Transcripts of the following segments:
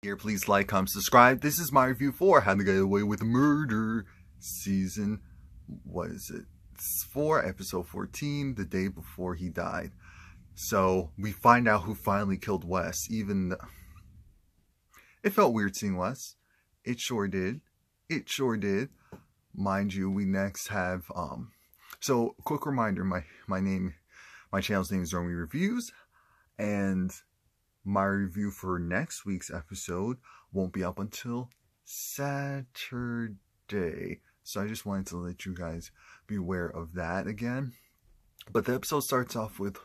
Here, please like, comment, subscribe. This is my review for How to Get Away with Murder, season, what is it? It's 4, episode 14, the day before he died. So, we find out who finally killed Wes, even it felt weird seeing Wes. It sure did. It sure did. Mind you, we next have, so, quick reminder, my channel's name is Romie Reviews, and my review for next week's episode won't be up until Saturday. So I just wanted to let you guys be aware of that again. But the episode starts off with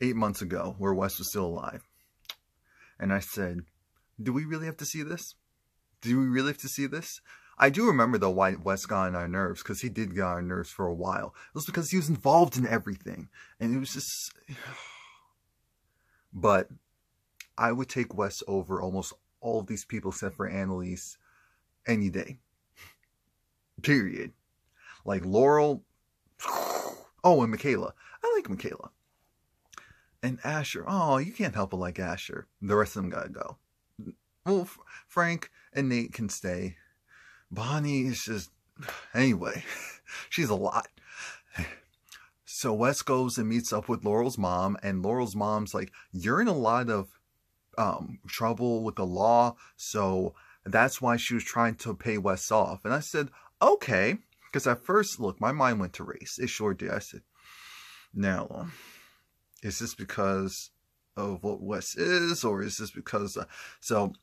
8 months ago, where Wes was still alive. And I said, do we really have to see this? Do we really have to see this? I do remember, though, why Wes got on our nerves, because he did get on our nerves for a while. It was because he was involved in everything. And it was just... But I would take Wes over almost all of these people except for Annalise any day. Period. Like Laurel. Oh, and Michaela. I like Michaela. And Asher. Oh, you can't help but like Asher. The rest of them gotta go. Well, Frank and Nate can stay. Bonnie is just... Anyway, she's a lot. So Wes goes and meets up with Laurel's mom, and Laurel's mom's like, you're in a lot of trouble with the law, so that's why she was trying to pay Wes off. And I said, okay, because at first, look, my mind went to race. It sure did. I said, now, is this because of what Wes is, or is this because, so...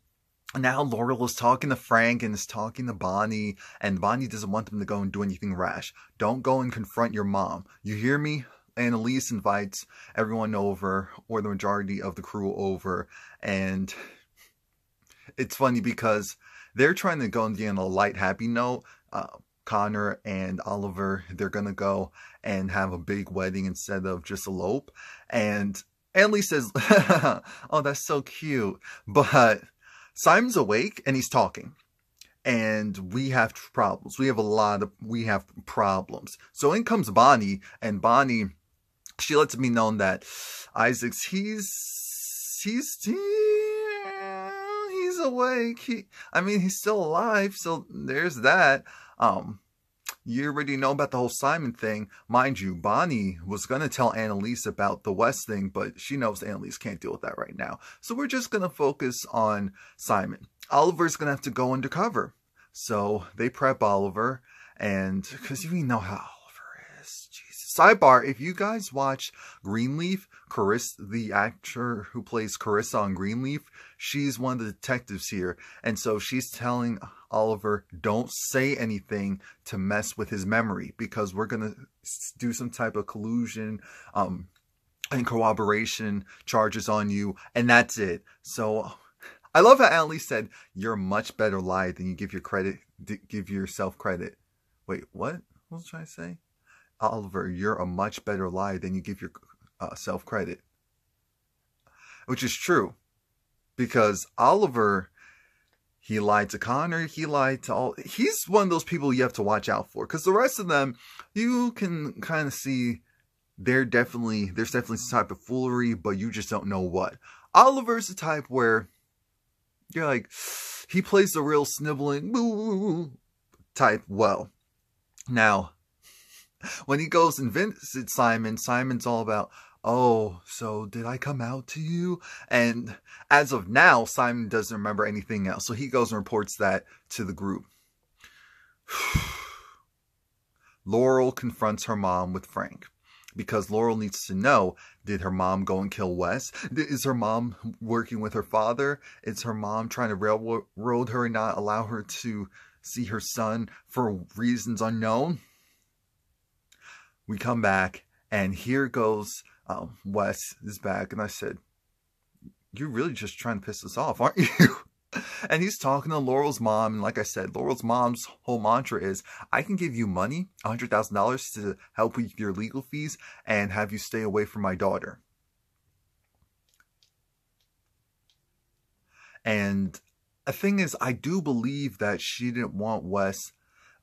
Now Laurel is talking to Frank and is talking to Bonnie, and Bonnie doesn't want them to go and do anything rash. Don't go and confront your mom. You hear me? Annalise invites everyone over, or the majority of the crew over, and it's funny because they're trying to go on a light, happy note. Connor and Oliver, they're going to go and have a big wedding instead of just elope. And Annalise says, oh, that's so cute. But Simon's awake and he's talking, and we have problems. We have problems. So in comes Bonnie, and Bonnie, she lets me know that Isaac's, he's awake. He's still alive. So there's that. You already know about the whole Simon thing. Mind you, Bonnie was going to tell Annalise about the West thing, but she knows Annalise can't deal with that right now. So we're just going to focus on Simon. Oliver's going to have to go undercover. So they prep Oliver, and because you know how Oliver is. Jesus. Sidebar, if you guys watch Greenleaf, Carissa, the actor who plays Carissa on Greenleaf, she's one of the detectives here. And so she's telling Oliver, don't say anything to mess with his memory, because we're going to do some type of collusion and corroboration charges on you, and that's it. So I love how Annalise said, you're a much better liar than you give yourself credit. Wait, what? What was I trying to say? Oliver, you're a much better liar than you give yourself credit. Which is true, because Oliver... He lied to Connor. He lied to all... He's one of those people you have to watch out for. Because the rest of them, you can kind of see there's definitely some type of foolery, but you just don't know what. Oliver's the type where you're like, he plays the real sniveling type well. Now, when he goes and visits Simon, Simon's all about... Oh, so did I come out to you? And as of now, Simon doesn't remember anything else. So he goes and reports that to the group. Laurel confronts her mom with Frank, because Laurel needs to know, did her mom go and kill Wes? Is her mom working with her father? Is her mom trying to railroad her and not allow her to see her son for reasons unknown? We come back, and here goes... Wes is back, and I said, you're really just trying to piss us off, aren't you? And he's talking to Laurel's mom, and like I said, Laurel's mom's whole mantra is, I can give you money, $100,000 to help with your legal fees, and have you stay away from my daughter. And the thing is, I do believe that she didn't want Wes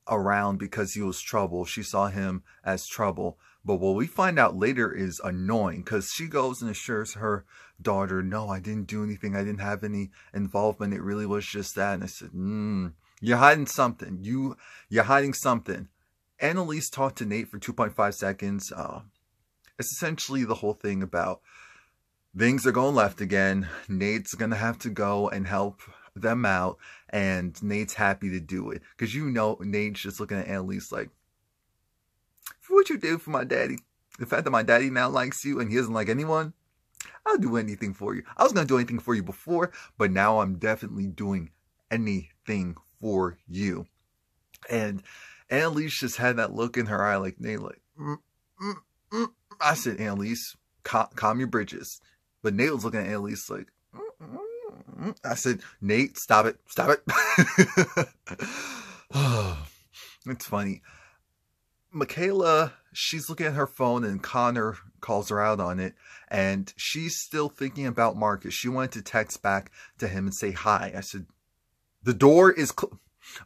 around because he was trouble. She saw him as trouble. But what we find out later is annoying, because she goes and assures her daughter, no, I didn't do anything. I didn't have any involvement. It really was just that. And I said, you're hiding something. You're hiding something. Annalise talked to Nate for 2.5 seconds. It's essentially the whole thing about things are going left again. Nate's going to have to go and help them out. And Nate's happy to do it. Because you know Nate's just looking at Annalise like, for what you did for my daddy, the fact that my daddy now likes you and he doesn't like anyone, I'll do anything for you. I was going to do anything for you before, but now I'm definitely doing anything for you. And Annalise just had that look in her eye like, Nate, like, I said, Annalise, calm your bridges. But Nate was looking at Annalise like, I said, Nate, stop it. Stop it. It's funny. Michaela, she's looking at her phone and Connor calls her out on it. And she's still thinking about Marcus. She wanted to text back to him and say hi. I said, the door is...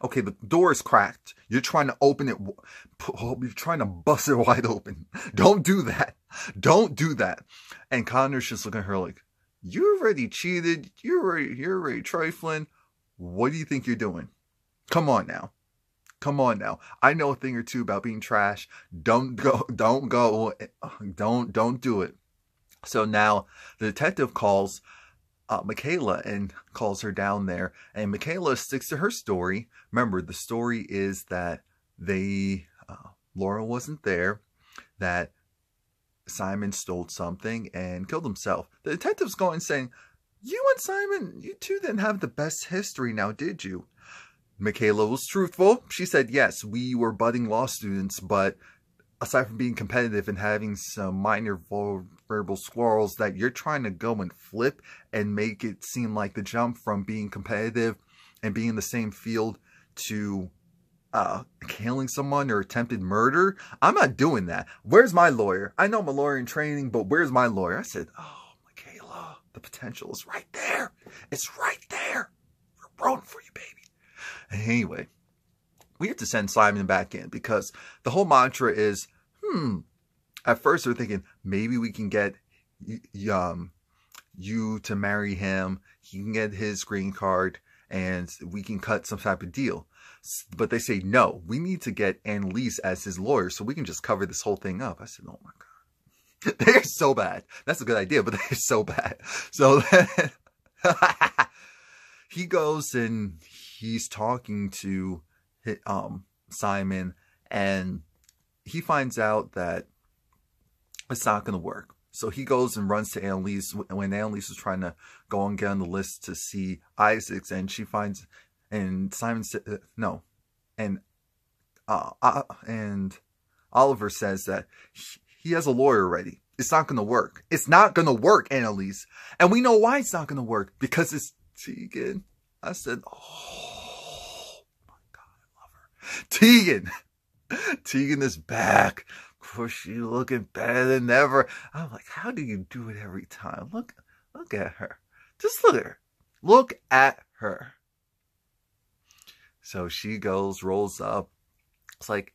Okay, the door is cracked. You're trying to open it. You're trying to bust it wide open. Don't do that. Don't do that. And Connor's just looking at her like, you already cheated. You're already trifling. What do you think you're doing? Come on now. Come on now. I know a thing or two about being trash. Don't go. Don't do it. So now the detective calls Michaela and calls her down there, and Michaela sticks to her story. Remember, the story is that Laura wasn't there, that Simon stole something and killed himself. The detective's going saying, you and Simon, you two didn't have the best history now, did you? Michaela was truthful. She said, yes, we were budding law students, but aside from being competitive and having some minor verbal squirrels that you're trying to go and flip and make it seem like the jump from being competitive and being in the same field to killing someone or attempted murder. I'm not doing that. Where's my lawyer? I know I'm a lawyer in training, but where's my lawyer? I said, oh, Michaela, the potential is right there. It's right there. We're rooting for you, baby. And anyway, we have to send Simon back in because the whole mantra is, at first we're thinking maybe we can get you to marry him. He can get his green card and we can cut some type of deal. But they say, no, we need to get Annalise as his lawyer so we can just cover this whole thing up. I said, oh my God. They're so bad. That's a good idea, but they're so bad. So he goes and he's talking to Simon, and he finds out that it's not going to work. So he goes and runs to Annalise when Annalise is trying to go and get on the list to see Isaacs, and she finds, and Simon said, no. And Oliver says that he has a lawyer already. It's not going to work. It's not going to work, Annalise. And we know why it's not going to work. Because it's Tegan. I said, oh my God, I love her. Tegan. Tegan is back. Of course, she's looking better than ever. I'm like, how do you do it every time? Look at her. Just look at her. Look at her. So she goes, rolls up. It's like,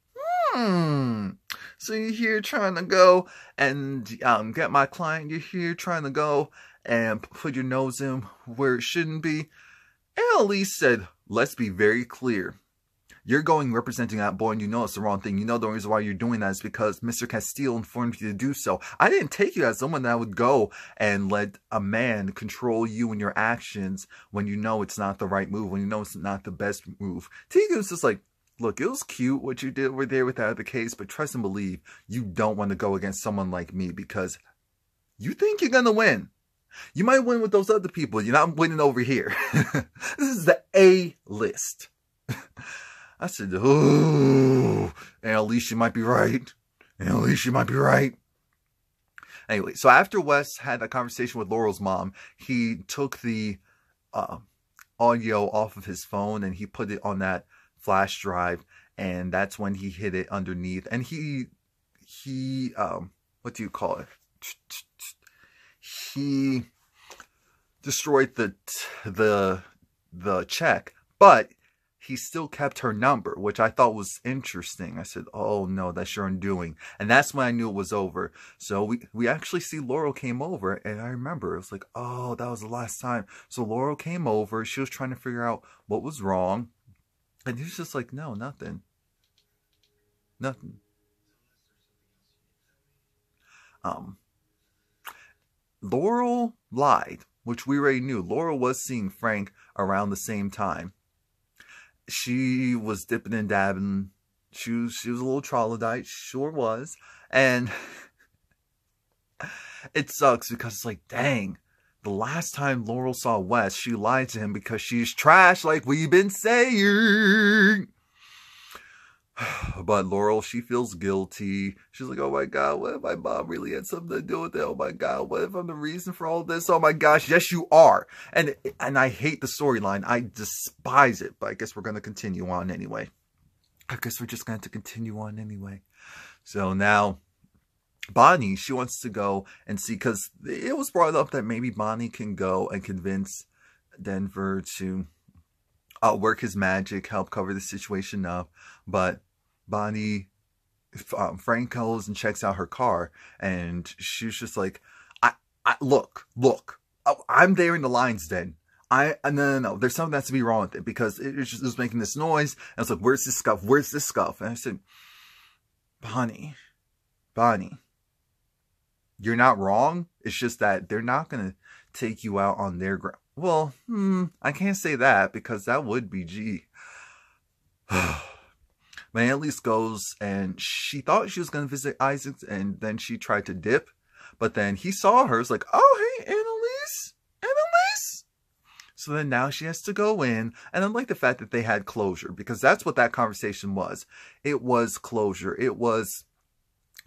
so you're here trying to go and get my client. You're here trying to go and put your nose in where it shouldn't be. Annalise said, let's be very clear. You're going representing that boy and you know it's the wrong thing. You know the reason why you're doing that is because Mr. Castile informed you to do so. I didn't take you as someone that would go and let a man control you and your actions when you know it's not the right move, when you know it's not the best move. Tegan was just like, look, it was cute what you did over there with that other case, but trust and believe you don't want to go against someone like me because you think you're going to win. You might win with those other people. You're not winning over here. This is the A-list. I said, oh, Annalise, you might be right. Annalise, you might be right. Anyway, so after Wes had that conversation with Laurel's mom, he took the audio off of his phone and he put it on that flash drive, and that's when he hid it underneath. And he what do you call it? He destroyed the check, but he still kept her number, which I thought was interesting. I said, oh no, that's your undoing. And that's when I knew it was over. So we actually see Laurel came over, and I remember it was like, oh, that was the last time. So Laurel came over. She was trying to figure out what was wrong. And he was just like, no, nothing. Nothing. Laurel lied, which we already knew. Laurel was seeing Frank around the same time. She was dipping and dabbing. She was a little troglodyte, sure was. And it sucks because it's like, dang, the last time Laurel saw Wes, she lied to him because she's trash, like we've been saying. But Laurel, she feels guilty. She's like, oh my God, what if my mom really had something to do with it? Oh my God, what if I'm the reason for all this? Oh my gosh, yes you are. And I hate the storyline. I despise it. But I guess we're going to continue on anyway. I guess we're just going to continue on anyway. So now, Bonnie, she wants to go and see, because it was brought up that maybe Bonnie can go and convince Denver to work his magic, help cover the situation up. But Bonnie, Frank goes and checks out her car, and she's just like, look, I'm there in the lion's den. No, there's something that's to be wrong with it, because it was making this noise, and it's like, where's this scuff? Where's this scuff? And I said, Bonnie, you're not wrong. It's just that they're not going to take you out on their ground. Well, I can't say that, because that would be G. But Annalise goes, and she thought she was going to visit Isaac, and then she tried to dip. But then he saw her. It's like, oh, hey, Annalise. So then now she has to go in. And I like the fact that they had closure, because that's what that conversation was. It was closure. It was,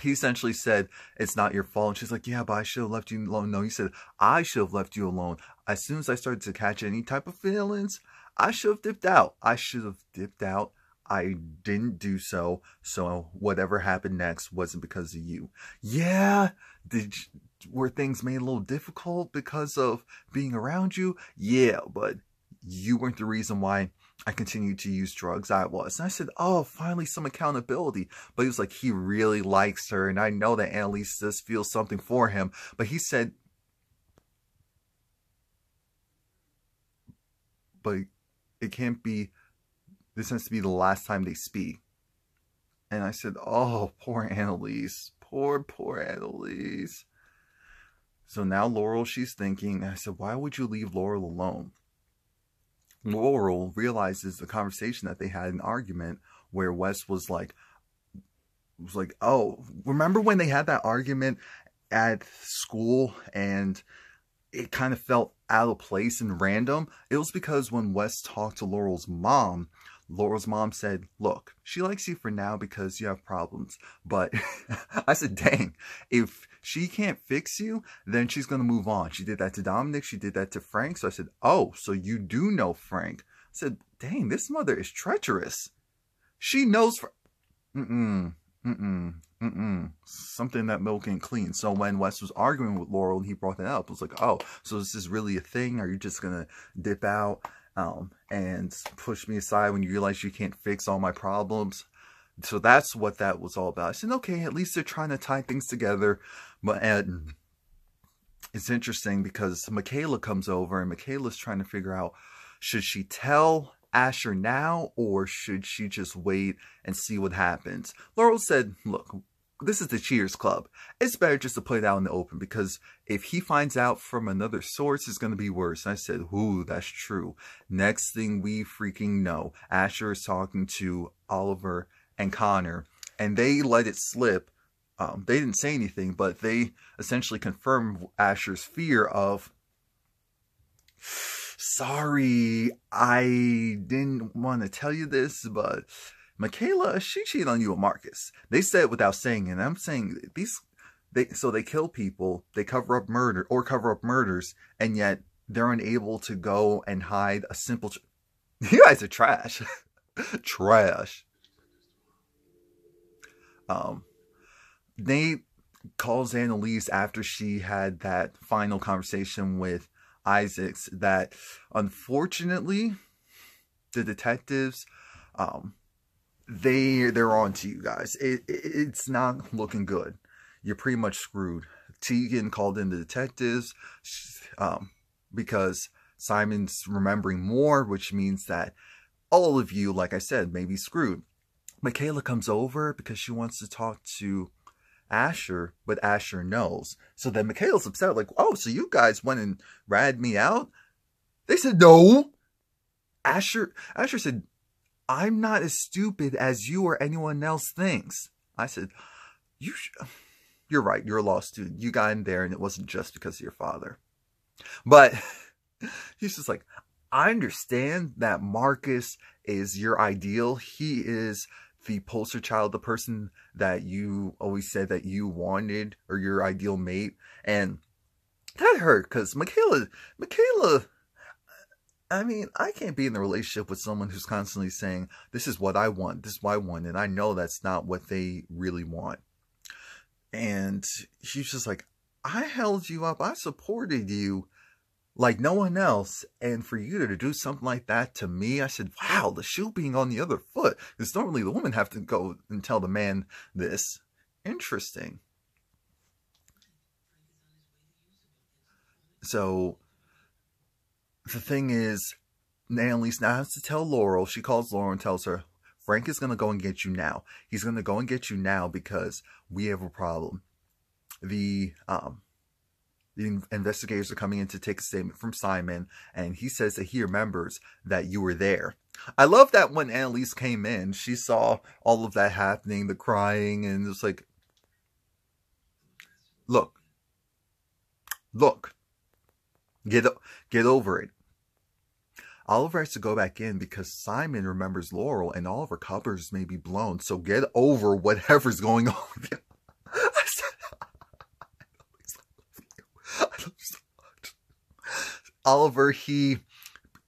he essentially said, it's not your fault. And she's like, yeah, but I should have left you alone. No, he said, I should have left you alone. As soon as I started to catch any type of feelings, I should have dipped out. I didn't do so. So whatever happened next wasn't because of you. Yeah. Were things made a little difficult because of being around you? Yeah, but you weren't the reason why I continued to use drugs. I was. And I said, oh, finally some accountability. But he was like, he really likes her. And I know that Annalise does feel something for him. But he said, but it can't be, this has to be the last time they speak. And I said, oh, poor Annalise. Poor Annalise. So now Laurel, she's thinking, I said, why would you leave Laurel alone? Laurel realizes the conversation that they had, an argument where Wes was like, oh, remember when they had that argument at school and it kind of felt out of place and random? It was because when Wes talked to Laurel's mom said, look, she likes you for now because you have problems. But I said, dang, if she can't fix you, then she's going to move on. She did that to Dominic. She did that to Frank. So I said, oh, so you do know Frank. I said, dang, this mother is treacherous. She knows. Something that milk ain't clean. So when Wes was arguing with Laurel and he brought that up, it was like, oh, so this is really a thing? Are you just going to dip out and push me aside when you realize you can't fix all my problems? So that's what that was all about. I said, okay, at least they're trying to tie things together. But it's interesting because Michaela comes over and Michaela's trying to figure out, should she tell Asher now or should she just wait and see what happens? Laurel said, look, this is the Cheers Club. It's better just to play it out in the open, because if he finds out from another source, it's going to be worse. And I said, ooh, that's true. Next thing we freaking know, Asher is talking to Oliver and Connor, and they let it slip. They didn't say anything, but they essentially confirmed Asher's fear of, sorry, I didn't want to tell you this, but Michaela, she cheated on you with Marcus. They said it without saying it. And I'm saying they kill people, they cover up murders, and yet they're unable to go and hide a simple. You guys are trash, trash. Nate calls Annalise after she had that final conversation with Isaacs that, unfortunately, the detectives, they're on to you guys. It's not looking good. You're pretty much screwed. Tegan called in the detectives because Simon's remembering more, which means that all of you, like I said, may be screwed. Michaela comes over because she wants to talk to Asher, but Asher knows. So then Michaela's upset, like, oh, so you guys went and ratted me out? They said, no. Asher said, I'm not as stupid as you or anyone else thinks. I said, you're right, you're a law student. You got in there and it wasn't just because of your father. But he's just like, I understand that Marcus is your ideal. He is the poster child, the person that you always said that you wanted, or your ideal mate. And that hurt, because Michaela, I mean, I can't be in a relationship with someone who's constantly saying, this is what I want, this is what I want, and I know that's not what they really want. And she's just like, I held you up, I supported you like no one else, and for you to do something like that to me, I said, wow, the shoe being on the other foot. Because normally the woman have to go and tell the man this. Interesting. So the thing is, Annalise now has to tell Laurel. She calls Laurel and tells her, Frank is going to go and get you now. He's going to go and get you now because we have a problem. The investigators are coming in to take a statement from Simon, and he says that he remembers that you were there. I love that when Annalise came in, she saw all of that happening, the crying, and it's like, look, get over it. Oliver has to go back in because Simon remembers Laurel and all of her cupboards may be blown, so get over whatever's going on with you. I said, I love you so much. Oliver, he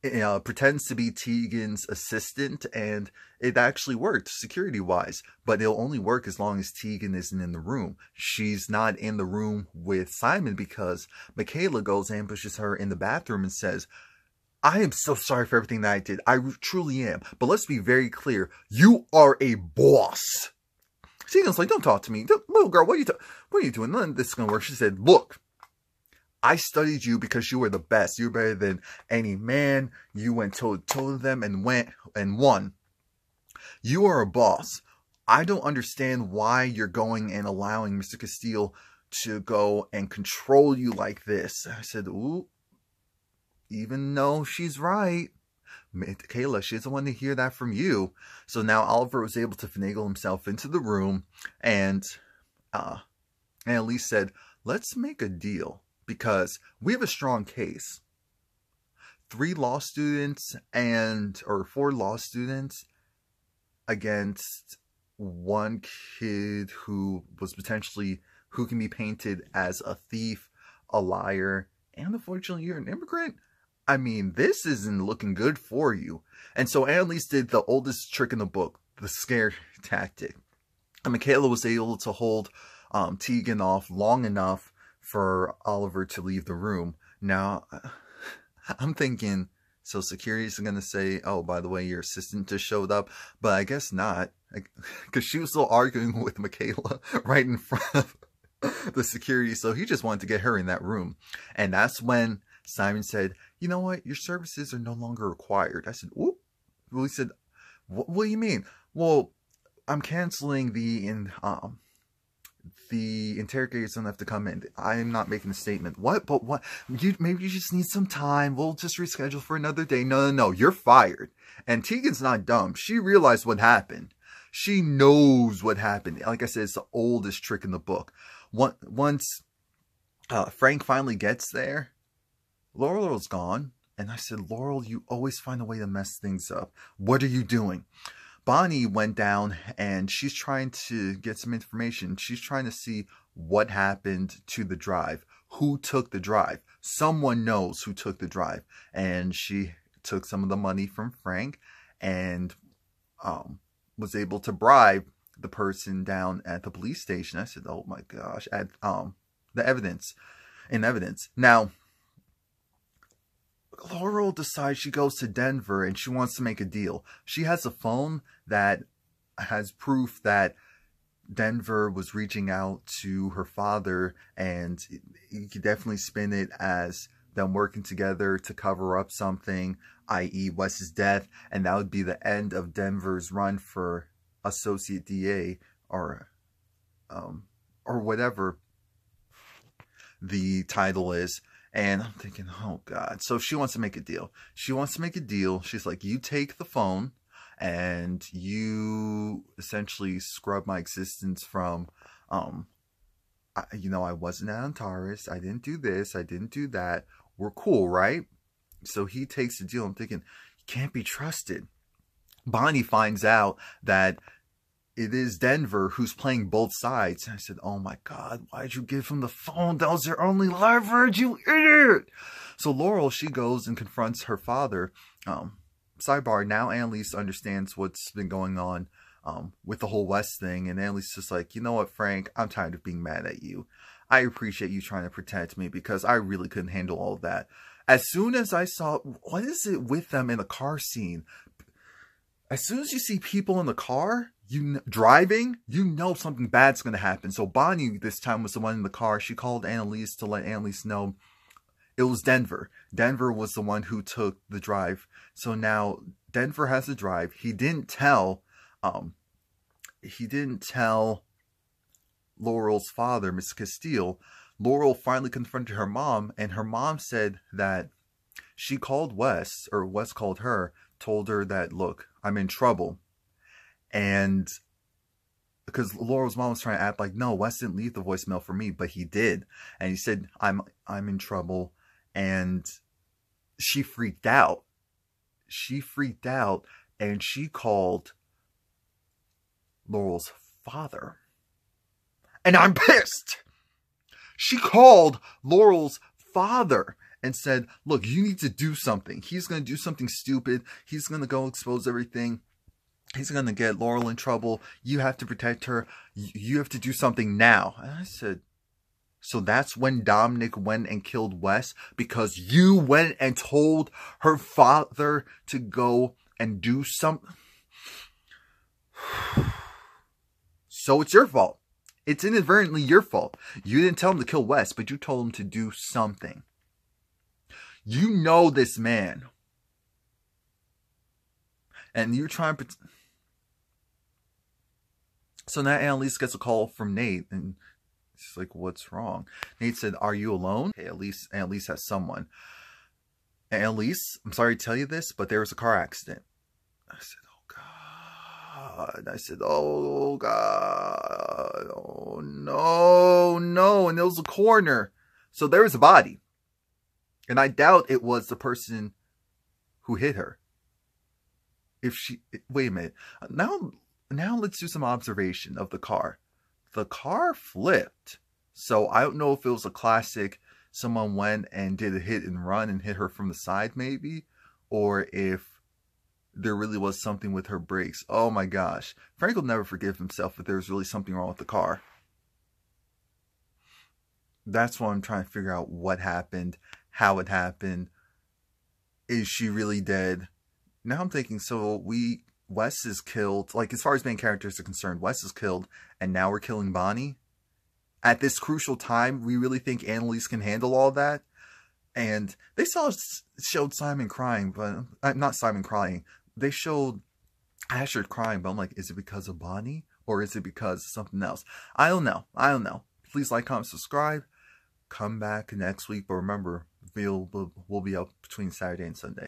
pretends to be Tegan's assistant, and it actually worked security-wise, but it'll only work as long as Tegan isn't in the room. She's not in the room with Simon because Michaela goes, ambushes her in the bathroom and says, I am so sorry for everything that I did. I truly am. But let's be very clear. You are a boss. Tegan's like, don't talk to me. Little girl, what are you doing? None of this is going to work. She said, look, I studied you because you were the best. You were better than any man. You went toe-to-toe with them and went and won. You are a boss. I don't understand why you're going and allowing Mr. Castile to go and control you like this. I said, ooh. Even though she's right, Michaela, she doesn't want to hear that from you. So now Oliver was able to finagle himself into the room, and Annalise said, let's make a deal, because we have a strong case. 4 law students against one kid who can be painted as a thief, a liar, and unfortunately you're an immigrant. I mean, this isn't looking good for you. And so Annalise did the oldest trick in the book, the scare tactic. And Michaela was able to hold Tegan off long enough for Oliver to leave the room. Now, I'm thinking, so security's going to say, oh, by the way, your assistant just showed up. But I guess not, because she was still arguing with Michaela right in front of the security. So he just wanted to get her in that room. And that's when Simon said, you know what? Your services are no longer required. I said, whoop. Well, he said, what do you mean? Well, I'm canceling the interrogators don't have to come in. I'm not making a statement. What? But what? Maybe you just need some time. We'll just reschedule for another day. No. You're fired. And Tegan's not dumb. She realized what happened. She knows what happened. Like I said, it's the oldest trick in the book. Once Frank finally gets there, Laurel's gone. And I said, Laurel, you always find a way to mess things up. What are you doing? Bonnie went down and she's trying to get some information. She's trying to see what happened to the drive. Who took the drive? Someone knows who took the drive. And she took some of the money from Frank and was able to bribe the person down at the police station. I said, oh my gosh, at the evidence. Now, Laurel decides she goes to Denver and she wants to make a deal. She has a phone that has proof that Denver was reaching out to her father, and you could definitely spin it as them working together to cover up something, i.e. Wes's death, and that would be the end of Denver's run for associate DA or whatever the title is. And I'm thinking, oh God. So she wants to make a deal. She wants to make a deal. She's like, you take the phone and you essentially scrub my existence from, you know, I wasn't at Antares. I didn't do this. I didn't do that. We're cool, right? So he takes the deal. I'm thinking, you can't be trusted. Bonnie finds out that it is Denver who's playing both sides. And I said, oh my God, why'd you give him the phone? That was your only leverage, you idiot. So Laurel, she goes and confronts her father. Sidebar, now Annalise understands what's been going on with the whole West thing. And Annalise is just like, you know what, Frank, I'm tired of being mad at you. I appreciate you trying to protect me because I really couldn't handle all of that. As soon as I saw, what is it with them in the car scene? As soon as you see people in the car, driving, you know something bad's going to happen. So Bonnie this time was the one in the car. She called Annalise to let Annalise know it was Denver. Denver was the one who took the drive. So now Denver has the drive. He didn't tell Laurel's father, Miss Castile. Laurel finally confronted her mom, and her mom said that she called Wes, or Wes called her, told her that, look, I'm in trouble. And because Laurel's mom was trying to act like, no, Wes didn't leave the voicemail for me, but he did. And he said, I'm in trouble. And she freaked out. She freaked out and she called Laurel's father. And I'm pissed. She called Laurel's father and said, look, you need to do something. He's going to do something stupid. He's going to go expose everything. He's going to get Laurel in trouble. You have to protect her. You have to do something now. And I said, so that's when Dominic went and killed Wes? Because you went and told her father to go and do something? So it's your fault. It's inadvertently your fault. You didn't tell him to kill Wes, but you told him to do something. You know this man. And you're trying to... So now Annalise gets a call from Nate, and she's like, what's wrong? Nate said, are you alone? Okay, Annalise has someone. Annalise, I'm sorry to tell you this, but there was a car accident. I said, oh God. I said, oh God. Oh no. And there was a coroner. So there was a body. And I doubt it was the person who hit her. Wait a minute. Now let's do some observation of the car. The car flipped. So I don't know if it was a classic, someone went and did a hit and run and hit her from the side maybe, or if there really was something with her brakes. Oh my gosh. Frank will never forgive himself if there was really something wrong with the car. That's why I'm trying to figure out what happened, how it happened. Is she really dead? Now I'm thinking, so Wes is killed. Like, as far as main characters are concerned, Wes is killed, and now we're killing Bonnie? At this crucial time, we really think Annalise can handle all that? And they showed Simon crying, but... not Simon crying. They showed Asher crying, but I'm like, is it because of Bonnie? Or is it because of something else? I don't know. Please like, comment, subscribe. Come back next week, but remember, we'll be up between Saturday and Sunday.